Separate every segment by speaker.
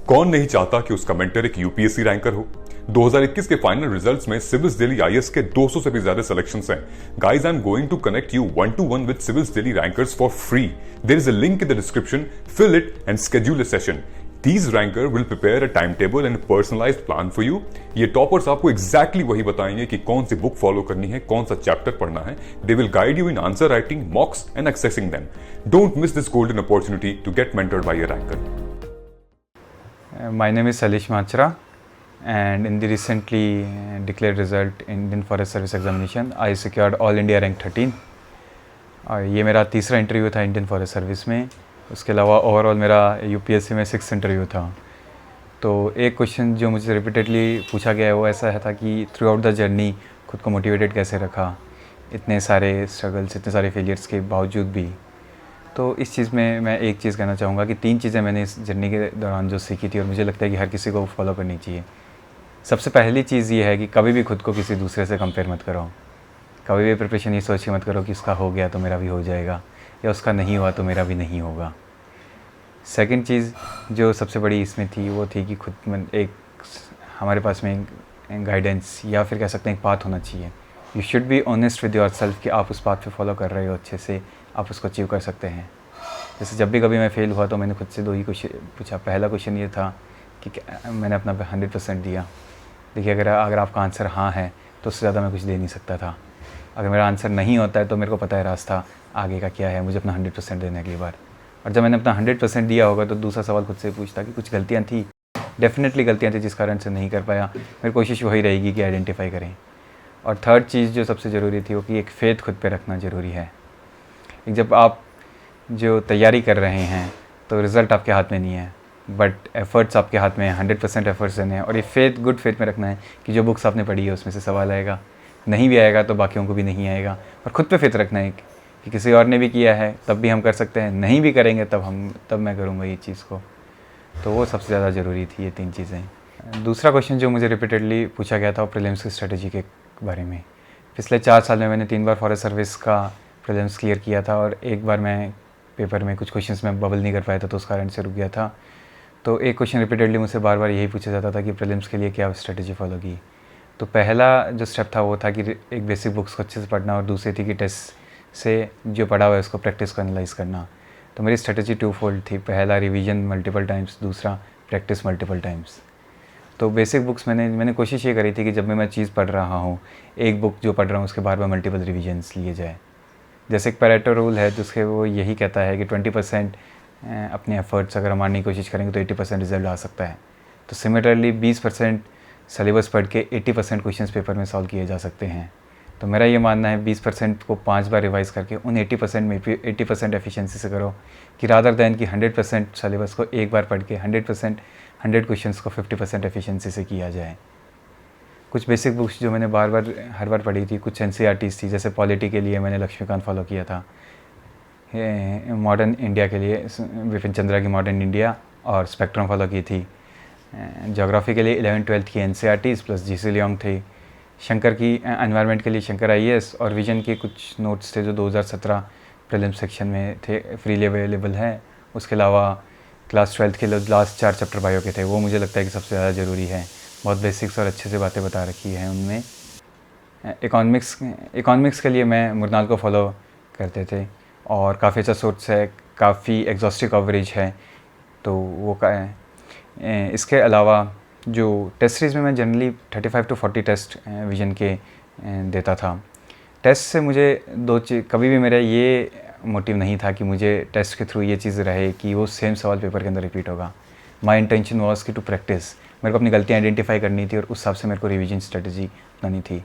Speaker 1: कौन नहीं चाहता कि उसका मेंटर एक यूपीएससी रैंकर हो। 2021 के फाइनल रिजल्ट्स में सिविल्स दिल्ली आईएएस के 200 से भी ज्यादा सिलेक्शंस हैं। Guys, I am going to connect you 1-to-1 with civils Delhi rankers for free. There is a link in the description, fill it and schedule a session. These ranker will prepare a timetable and a personalized plan for you। ये toppers आपको exactly वही बताएंगे कि कौन सी book follow करनी है, कौन सा चैप्टर पढ़ना है। They will guide you in answer writing, mocks and accessing them। Don't miss this golden opportunity to get mentored by a ranker।
Speaker 2: My name is Salish Machra, and in the recently declared result in Indian Forest Service examination, I secured All India rank 13। और ये मेरा तीसरा interview था Indian forest service में। उसके अलावा overall मेरा UPSC में 6 इंटरव्यू था। तो एक क्वेश्चन जो मुझे रिपीटेडली पूछा गया है वो ऐसा था कि थ्रू आउट द जर्नी खुद को मोटिवेटेड कैसे रखा, इतने सारे स्ट्रगल्स, इतने सारे फेलियर्स के बावजूद भी। तो इस चीज़ में मैं एक चीज़ कहना चाहूँगा कि 3 चीज़ें मैंने इस जर्नी के दौरान जो सीखी थी और मुझे लगता है कि हर किसी को फॉलो करनी चाहिए। सबसे पहली चीज़ ये है कि कभी भी खुद को किसी दूसरे से कंपेयर मत करो। कभी भी प्रिपरेशन ये सोच के मत करो कि उसका हो गया तो मेरा भी हो जाएगा, या उसका नहीं हुआ तो मेरा भी नहीं होगा। सेकंड चीज़ जो सबसे बड़ी इसमें थी वो थी कि खुद में एक हमारे पास में गाइडेंस या फिर कह सकते हैं एक पाथ होना चाहिए। You should be honest with your self कि आप उस पाथ पे फॉलो कर रहे हो, अच्छे से आप उसको अचीव कर सकते हैं। जैसे जब भी कभी मैं फेल हुआ तो मैंने खुद से 2 ही क्वेश्चन पूछा। पहला क्वेश्चन ये था कि मैंने अपना 100% दिया। देखिए, अगर आपका आंसर हाँ है तो उससे ज़्यादा मैं कुछ दे नहीं सकता था। अगर मेरा आंसर नहीं होता है तो मेरे को पता है रास्ता आगे का क्या है, मुझे अपना 100% देना है अगली बार। और जब मैंने अपना 100% दिया होगा तो दूसरा सवाल खुद से पूछता कि कुछ गलतियाँ थी, डेफिनेटली गलतियाँ थी जिस कारण से नहीं कर पाया। मेरी कोशिश वही रहेगी कि आइडेंटिफाई करें। और थर्ड चीज़ जो सबसे ज़रूरी थी वो कि एक फ़ेथ खुद पे रखना ज़रूरी है। जब आप जो तैयारी कर रहे हैं तो रिज़ल्ट आपके हाथ में नहीं है, बट एफ़र्ट्स आपके हाथ में है। 100% एफ़र्ट्स देने हैं और ये फ़ेथ, गुड फेथ में रखना है कि जो बुक्स आपने पढ़ी है उसमें से सवाल आएगा। नहीं भी आएगा तो बाकियों को भी नहीं आएगा। और ख़ुद पे फेथ रखना है कि किसी और ने भी किया है तब भी हम कर सकते हैं, नहीं भी करेंगे तब मैं करूँगा ये चीज़ को। तो वो सबसे ज़्यादा ज़रूरी थी, ये 3 चीज़ें। दूसरा क्वेश्चन जो मुझे रिपीटेडली पूछा गया था वो प्रीलिम्स की स्ट्रेटजी के बारे में। पिछले 4 साल में मैंने 3 बार फॉरेस्ट सर्विस का प्रीलिम्स क्लियर किया था और एक बार मैं पेपर में कुछ क्वेश्चंस में बबल नहीं कर पाया था तो उस कारण से रुक गया था। तो एक क्वेश्चन रिपीटेडली मुझसे बार बार यही पूछा जाता था कि प्रीलिम्स के लिए क्या स्ट्रेटजी फॉलो की। तो पहला जो स्टेप था वो था कि एक बेसिक बुक्स को अच्छे से पढ़ना और दूसरी थी कि टेस्ट से जो पढ़ा हुआ है उसको प्रैक्टिस को एनालाइज़ करना। तो मेरी स्ट्रेटजी 2-fold थी। पहला रिवीजन मल्टीपल टाइम्स, दूसरा प्रैक्टिस मल्टीपल टाइम्स। तो बेसिक बुक्स मैंने कोशिश ये करी थी कि जब भी मैं चीज़ पढ़ रहा हूँ, एक बुक जो पढ़ रहा हूँ उसके बार बार मल्टीपल रिविजन्स लिए जाए। जैसे एक पैरेटो रूल है जिसके वो यही कहता है कि 20% अपने एफर्ट्स अगर हम मारने की कोशिश करेंगे तो 80% रिजल्ट आ सकता है। तो सिमिलरली 20% सिलेबस पढ़ के 80% क्वेश्चंस पेपर में सॉल्व किए जा सकते हैं। तो मेरा ये मानना है 20% को 5 बार रिवाइज़ करके उन 80% में 80% एफिशिएंसी से करो कि रादर दैन कि 100% सिलेबस को एक बार पढ़ के 100 क्वेश्चंस को 50% एफिशिएंसी से किया जाए। कुछ बेसिक बुक्स जो मैंने हर बार पढ़ी थी, कुछ एनसीईआरटीज़ थी। जैसे पॉलिटी के लिए मैंने लक्ष्मीकांत फॉलो किया था, मॉडर्न इंडिया के लिए विपिन चंद्रा की मॉडर्न इंडिया और स्पेक्ट्रम फॉलो की थी। ज्योग्राफी के लिए 11th-12th की एनसीईआरटीज़ प्लस जीसी लियोंग थे। शंकर की एनवायरनमेंट के लिए शंकर आईएएस और विजन के कुछ नोट्स थे जो 2017 प्रीलिम्स सेक्शन में थे, फ्रीली अवेलेबल है। उसके अलावा क्लास 12th के लास्ट 4 चैप्टर बायो के थे, वो मुझे लगता है कि सबसे ज़्यादा ज़रूरी है। बहुत बेसिक्स और अच्छे से बातें बता रखी हैं उनमें। इकोनॉमिक्स के लिए मैं मुरनाल को फॉलो करते थे और काफ़ी अच्छा सोर्स है, काफ़ी एग्जॉस्टिव कवरेज है। तो वो इसके अलावा जो टेस्ट सीरीज़ में मैं जनरली 35 to 40 टेस्ट विजन के देता था। टेस्ट से मुझे कभी भी मेरा ये मोटिव नहीं था कि मुझे टेस्ट के थ्रू ये चीज़ रहे कि वो सेम सवाल पेपर के अंदर रिपीट होगा। माई इंटेंशन वॉज कि टू प्रैक्टिस, मेरे को अपनी गलतियाँ आइडेंटिफाई करनी थी और उस हिसाब से मेरे को रिवीजन स्ट्रेटजी अपनानी थी।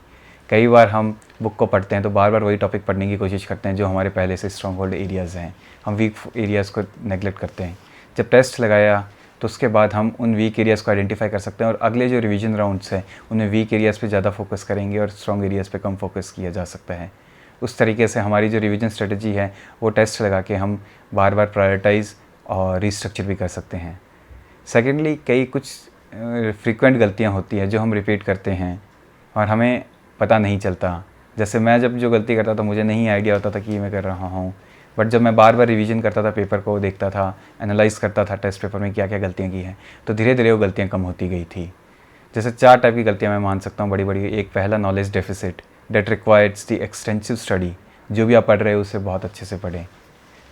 Speaker 2: कई बार हम बुक को पढ़ते हैं तो बार बार वही टॉपिक पढ़ने की कोशिश करते हैं जो हमारे पहले से स्ट्रॉन्ग होल्ड एरियाज़ हैं, हम वीक एरियाज़ को नेगलेक्ट करते हैं। जब टेस्ट लगाया तो उसके बाद हम उन वीक एरियाज़ को आइडेंटिफाई कर सकते हैं और अगले जो रिवीजन राउंड्स हैं उनमें वीक एरियाज़ पे ज़्यादा फोकस करेंगे और स्ट्रॉन्ग एरियाज़ पे कम फोकस किया जा सकता है। उस तरीके से हमारी जो रिवीजन स्ट्रेटजी है वो टेस्ट लगा के हम बार बार प्रायोरिटाइज़ और रिस्ट्रक्चर भी कर सकते हैं। सेकेंडली, कई कुछ फ्रीक्वेंट गलतियाँ होती हैं जो हम रिपीट करते हैं और हमें पता नहीं चलता। जैसे मैं जब जो गलती करता था मुझे नहीं आइडिया होता था कि ये मैं कर रहा हूँ। बट जब मैं बार बार रिवीजन करता था, पेपर को देखता था, एनालाइज करता था टेस्ट पेपर में क्या क्या गलतियाँ की हैं, तो धीरे धीरे वो गलतियाँ कम होती गई थी। जैसे 4 टाइप की गलतियाँ मैं मान सकता हूँ बड़ी बड़ी। एक पहला, knowledge deficit that requires the extensive study, जो भी आप पढ़ रहे हो उसे बहुत अच्छे से पढ़ें।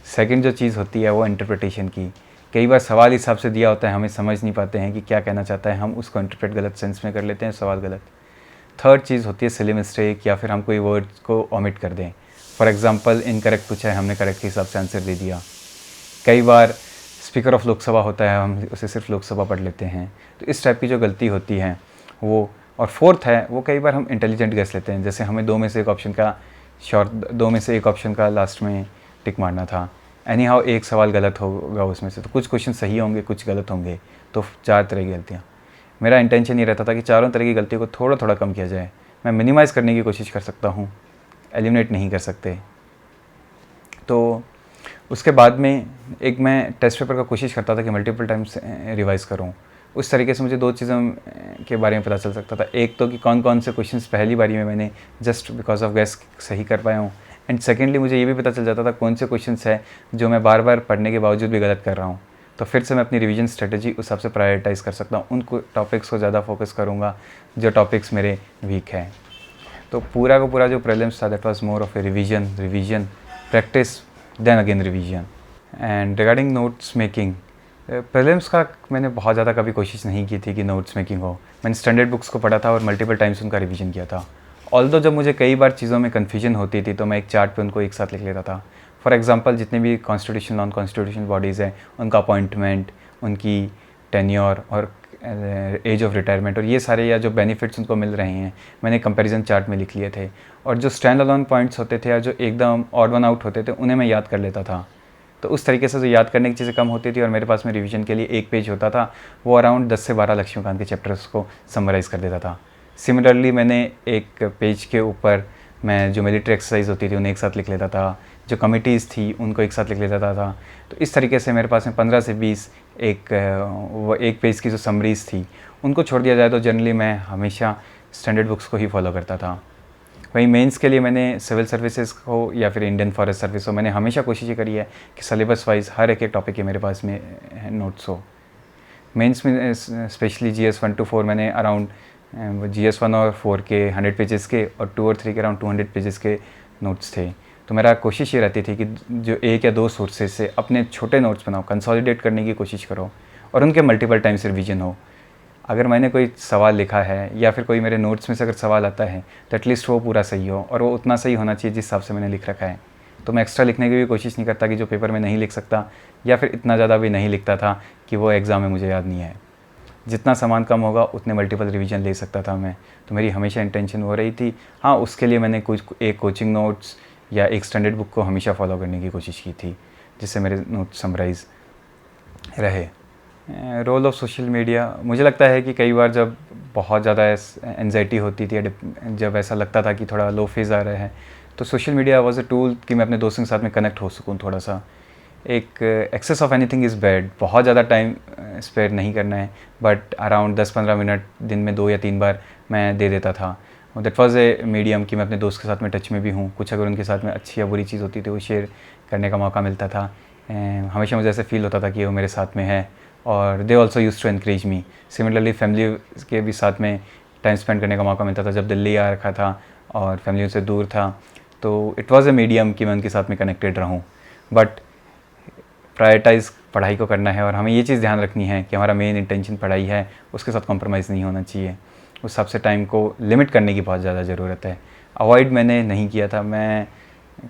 Speaker 2: सेकंड जो चीज़ होती है वो इंटरप्रिटेशन की। कई बार सवाल हिसाब से दिया होता है, हमें समझ नहीं पाते हैं कि क्या कहना चाहता है, हम उसको इंटरप्रेट गलत सेंस में कर लेते हैं, सवाल गलत। थर्ड चीज़ होती है सिली मिस्टेक, या फिर हम कोई वर्ड को ओमिट कर दें। फॉर एग्जांपल इनकरेक्ट पूछा है, हमने करेक्ट के हिसाब से आंसर दे दिया। कई बार स्पीकर ऑफ लोकसभा होता है, हम उसे सिर्फ लोकसभा पढ़ लेते हैं। तो इस टाइप की जो गलती होती है वो। और फोर्थ है वो, कई बार हम इंटेलिजेंट गेस लेते हैं, जैसे हमें 2 में से एक ऑप्शन का लास्ट में टिक मारना था। एनी हाउ एक सवाल गलत होगा उसमें से, तो कुछ क्वेश्चन सही होंगे, कुछ गलत होंगे, तो 4 तरह की गलतियाँ। मेरा इंटेंशन ये रहता था कि चारों तरह की गलतियों को थोड़ा थोड़ा कम किया जाए। मैं मिनिमाइज़ करने की कोशिश कर सकता हूँ, एलिमिनेट नहीं कर सकते। तो उसके बाद में एक मैं टेस्ट पेपर का कोशिश करता था कि मल्टीपल टाइम्स रिवाइज़ करूँ। उस तरीके से मुझे 2 चीज़ों के बारे में पता चल सकता था। एक तो कि कौन कौन से क्वेश्चंस पहली बारी में मैंने जस्ट बिकॉज ऑफ गेस सही कर पाया हूँ, एंड सेकेंडली मुझे ये भी पता चल जाता था कौन से क्वेश्चंस है जो मैं बार बार पढ़ने के बावजूद भी गलत कर रहा हूँ। तो फिर से मैं अपनी रिवीजन स्ट्रेटजी उस हिसाब से प्रायोरिटाइज़ कर सकता हूँ। उन टॉपिक्स को ज़्यादा फोकस करूँगा जो टॉपिक्स मेरे वीक हैं। तो पूरा का पूरा जो प्रीलिम्स था, that was more of a revision practice then again revision. And regarding notes making, prelims का मैंने बहुत ज़्यादा कभी कोशिश नहीं की थी कि नोट्स मेकिंग हो। मैंने स्टैंडर्ड बुक्स को पढ़ा था और मल्टीपल टाइम्स उनका रिवीजन किया था। ऑल्दो जब मुझे कई बार चीज़ों में कन्फ्यूजन होती थी तो मैं एक चार्ट पे उनको एक साथ लिख लेता था। फॉर एग्जांपल जितने भी कॉन्स्टिट्यूशनल नॉन कॉन्स्टिट्यूशनल बॉडीज़ हैं, उनका अपॉइंटमेंट, उनकी टेन्योर और एज ऑफ रिटायरमेंट और ये सारे या जो बेनिफिट्स उनको मिल रहे हैं, मैंने कंपैरिजन चार्ट में लिख लिए थे। और जो स्टैंड अलोन पॉइंट्स होते थे या जो एकदम ऑड वन आउट होते थे, उन्हें मैं याद कर लेता था। तो उस तरीके से जो याद करने की चीज़ें कम होती थी और मेरे पास में रिवीजन के लिए एक पेज होता था, वो अराउंड 10 से 12 लक्ष्मीकांत के चैप्टर्स को समराइज़ कर देता था। सिमिलरली मैंने एक पेज के ऊपर मैं जो मिलिट्री एक्सरसाइज होती थी उन्हें एक साथ लिख लेता था, जो कमिटीज़ थी उनको एक साथ लिख लेता था। तो इस तरीके से मेरे पास में 15 से 20 एक पेज की जो समरीज़ थी उनको छोड़ दिया जाए तो जनरली मैं हमेशा स्टैंडर्ड बुक्स को ही फॉलो करता था। वहीं मेंस के लिए मैंने सिविल सर्विसेज को या फिर इंडियन फॉरेस्ट सर्विस हो, मैंने हमेशा कोशिश ये करी है कि सिलेबस वाइज हर एक टॉपिक के मेरे पास में नोट्स हो। मेंस में स्पेशली GS 1 to 4 मैंने अराउंड GS 1 और 4 के 100 पेजेस के और 2 और 3 के अराउंड 200 पेजेस के नोट्स थे। तो मेरा कोशिश ये रहती थी कि जो 1 या 2 सोर्सेज से अपने छोटे नोट्स बनाओ, कंसोलिडेट करने की कोशिश करो और उनके मल्टीपल टाइम्स रिवीजन हो। अगर मैंने कोई सवाल लिखा है या फिर कोई मेरे नोट्स में से अगर सवाल आता है तो एटलीस्ट वो पूरा सही हो और वो उतना सही होना चाहिए जिस हिसाब से मैंने लिख रखा है। तो मैं एक्स्ट्रा लिखने की भी कोशिश नहीं करता कि जो पेपर में नहीं लिख सकता, या फिर इतना ज़्यादा भी नहीं लिखता था कि वो एग्ज़ाम में मुझे याद नहीं है। जितना सामान कम होगा उतने मल्टीपल रिवीजन ले सकता था मैं। तो मेरी हमेशा इंटेंशन हो रही थी। हाँ, उसके लिए मैंने कुछ एक कोचिंग नोट्स या एक स्टैंडर्ड बुक को हमेशा फॉलो करने की कोशिश की थी जिससे मेरे नोट्स समराइज़ रहे। रोल ऑफ सोशल मीडिया, मुझे लगता है कि कई बार जब बहुत ज़्यादा एंजाइटी होती थी, जब ऐसा लगता था कि थोड़ा लो फेज़ आ रहा है, तो social media was a tool कि मैं अपने दोस्तों के साथ में कनेक्ट हो सकूँ थोड़ा सा। एक excess of anything is bad, बहुत ज़्यादा टाइम स्पेयर नहीं करना है, बट अराउंड 10-15 मिनट दिन में 2 या 3 बार मैं दे देता था। दैट वाज ए मीडियम कि मैं अपने दोस्त के साथ में टच में भी हूँ। कुछ अगर उनके साथ में अच्छी या बुरी चीज़ होती थी वो शेयर करने का मौका मिलता था। हमेशा मुझे ऐसे फील होता था कि वो मेरे साथ में है और they also use to encourage me. Similarly family के भी साथ में टाइम स्पेंड करने का मौका मिलता था जब दिल्ली आ रखा था और फैमिली से दूर था, तो इट वाज़ ए मीडियम कि मैं उनके साथ में कनेक्टेड रहूँ। बट प्रायोरिटाइज़ पढ़ाई को करना है और हमें ये चीज़ ध्यान रखनी है कि हमारा मेन इंटेंशन पढ़ाई है, उसके साथ कॉम्प्रोमाइज़ नहीं होना चाहिए। उस हिसाब से टाइम को लिमिट करने की बहुत ज़्यादा ज़रूरत है। अवॉइड मैंने नहीं किया था। मैं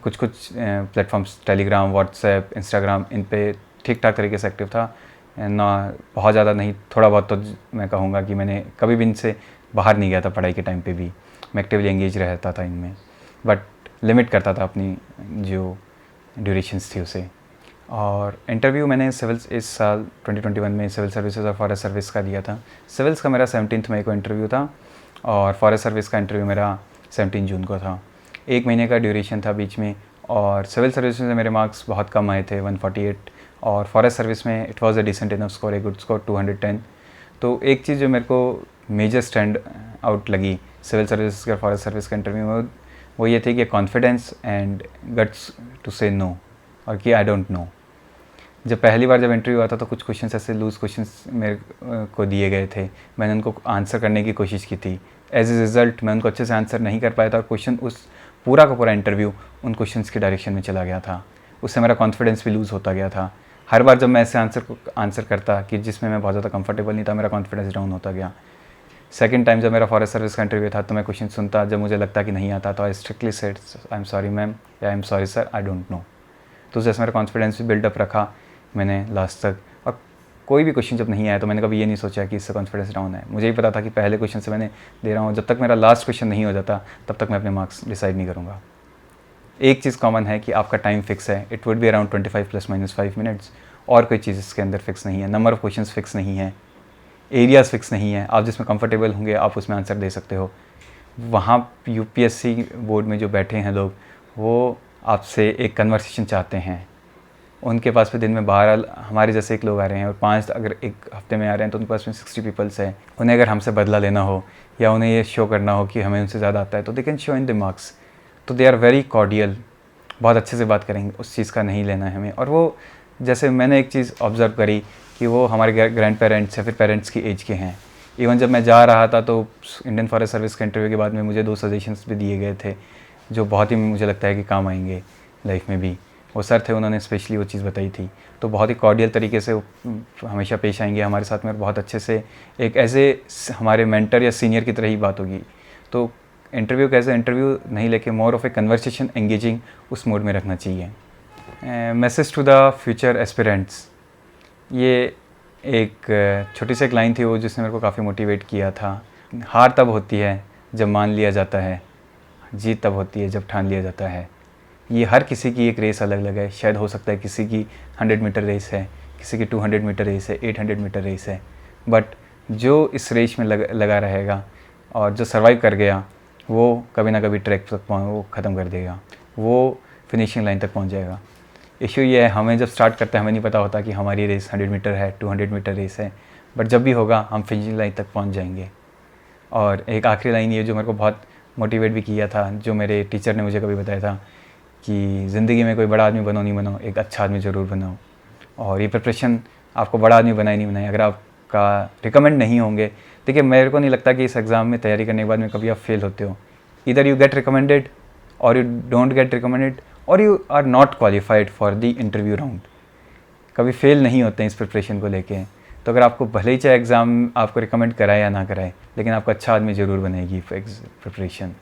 Speaker 2: कुछ प्लेटफॉर्म्स टेलीग्राम, व्हाट्सएप, इंस्टाग्राम, इन पे ठीक ठाक तरीके से एक्टिव था ना, बहुत ज़्यादा नहीं, थोड़ा बहुत। तो मैं कहूँगा कि मैंने कभी भी इनसे बाहर नहीं गया था। पढ़ाई के टाइम पे भी मैं एक्टिवली एंगेज रहता था इनमें, बट लिमिट करता था अपनी जो ड्यूरेशंस थी उसे। और इंटरव्यू मैंने सिविल्स इस साल 2021 में सिविल सर्विसेज और फॉरेस्ट सर्विस का दिया था। सिविल्स का मेरा 17 मई को इंटरव्यू था और फॉरेस्ट सर्विस का इंटरव्यू मेरा 17 जून को था। 1 महीने का ड्यूरेशन था बीच में। और सिविल सर्विस में मेरे मार्क्स बहुत कम आए थे, 148, और फॉरेस्ट सर्विस में it was a decent enough score, a good score, 210। तो एक चीज़ जो मेरे को मेजर स्टैंड आउट लगी सिविल सर्विस और फॉरेस्ट सर्विस के इंटरव्यू में, वो ये थी कि confidence and guts to say no. और कि आई डोंट नो। जब पहली बार जब इंटरव्यू आता तो कुछ क्वेश्चंस ऐसे लूज़ क्वेश्चंस मेरे को दिए गए थे, मैंने उनको आंसर करने की कोशिश की थी। एज ए रिज़ल्ट मैं उनको अच्छे से आंसर नहीं कर पाया था और क्वेश्चन उस पूरा का पूरा इंटरव्यू उन क्वेश्चंस के डायरेक्शन में चला गया था। उससे मेरा कॉन्फिडेंस भी लूज़ होता गया था। हर बार जब मैं ऐसे आंसर करता कि जिसमें मैं बहुत ज़्यादा कंफर्टेबल नहीं था, मेरा कॉन्फिडेंस डाउन होता गया। सेकंड टाइम जब मेरा फॉरेस्ट सर्विस का इंटरव्यू था तो मैं क्वेश्चन सुनता, जब मुझे लगता कि नहीं आता तो I strictly said I'm sorry ma'am या I'm sorry sir, I don't know. तो जैसे मेरा कॉन्फिडेंस भी बिल्डअप रखा मैंने लास्ट तक। और कोई भी क्वेश्चन जब नहीं आया तो मैंने कभी ये नहीं सोचा कि इससे कॉन्फिडेंस डाउन है। मुझे ही पता था कि पहले क्वेश्चन से मैंने दे रहा हूँ, जब तक मेरा लास्ट क्वेश्चन नहीं हो जाता तब तक मैं अपने मार्क्स डिसाइड नहीं करूँगा। एक चीज़ कॉमन है कि आपका टाइम फिक्स है, it would be around 25 ± 5 minutes. और कोई चीज़ इसके अंदर फिक्स नहीं है। नंबर ऑफ़ क्वेश्चंस फिक्स नहीं है, एरियाज़ फिक्स नहीं है। आप जिसमें कंफर्टेबल होंगे आप उसमें आंसर दे सकते हो। वहाँ यूपीएससी बोर्ड में जो बैठे हैं लोग, वो आपसे एक कन्वर्सेशन चाहते हैं। उनके पास में दिन में 12, हमारे जैसे एक लोग आ रहे हैं और 5 अगर एक हफ्ते में आ रहे हैं तो उनके पास में 60 पीपल्स है। उन्हें अगर हमसे बदला लेना हो या उन्हें ये शो करना हो कि हमें उनसे ज़्यादा आता है तो they can show in the marks. तो दे आर वेरी कॉर्डियल, बहुत अच्छे से बात करेंगे, उस चीज़ का नहीं लेना है हमें। और वो जैसे मैंने एक चीज़ ऑब्ज़र्व करी कि वो हमारे ग्रैंड पेरेंट्स या फिर पेरेंट्स की एज के हैं। इवन जब मैं जा रहा था तो इंडियन फॉरेस्ट सर्विस के इंटरव्यू के बाद में मुझे 2 सजेशंस भी दिए गए थे जो बहुत ही मुझे लगता है कि काम आएंगे लाइफ में भी। वो सर थे, उन्होंने स्पेशली वो चीज़ बताई थी। तो बहुत ही कॉर्डियल तरीके से हमेशा पेश आएंगे हमारे साथ में और बहुत अच्छे से एक एज ए हमारे मेंटर या सीनियर की तरह ही बात होगी। तो इंटरव्यू कैसे इंटरव्यू नहीं लेके more of a conversation engaging उस मोड में रखना चाहिए। Message to the future aspirants, ये एक छोटी सी एक लाइन थी वो जिसने मेरे को काफ़ी मोटिवेट किया था। हार तब होती है जब मान लिया जाता है, जीत तब होती है जब ठान लिया जाता है। ये हर किसी की एक रेस अलग अलग है। शायद हो सकता है किसी की 100 मीटर रेस है, किसी की 200 मीटर रेस है, 800 मीटर रेस है, बट जो इस रेस में लगा रहेगा और जो सर्वाइव कर गया वो कभी ना कभी ट्रैक तक वो ख़त्म कर देगा, वो फिनिशिंग लाइन तक पहुंच जाएगा। इशू ये है, हमें जब स्टार्ट करते हैं हमें नहीं पता होता कि हमारी रेस 100 मीटर है, 200 मीटर रेस है, बट जब भी होगा हम फिनिशिंग लाइन तक पहुंच जाएंगे। और एक आखिरी लाइन ये जो मेरे को बहुत मोटिवेट भी किया था, जो मेरे टीचर ने मुझे कभी बताया था कि ज़िंदगी में कोई बड़ा आदमी बनो नहीं बनो, एक अच्छा आदमी ज़रूर बनाओ। और ये प्रिपरेशन आपको बड़ा आदमी बनाए नहीं बनाए, अगर आपका रिकमेंड नहीं होंगे। देखिए, मेरे को नहीं लगता कि इस एग्ज़ाम में तैयारी करने के बाद में कभी आप फेल होते हो। इधर यू गेट रिकमेंडेड और यू डोंट गेट रिकमेंडेड और you are not qualified for the interview round. कभी फेल नहीं होते हैं इस प्रिपरेशन को लेके। तो अगर आपको भले ही चाहे एग्ज़ाम आपको रिकमेंड कराए या ना कराए, लेकिन आपको अच्छा आदमी ज़रूर बनेगी प्रिपरेशन।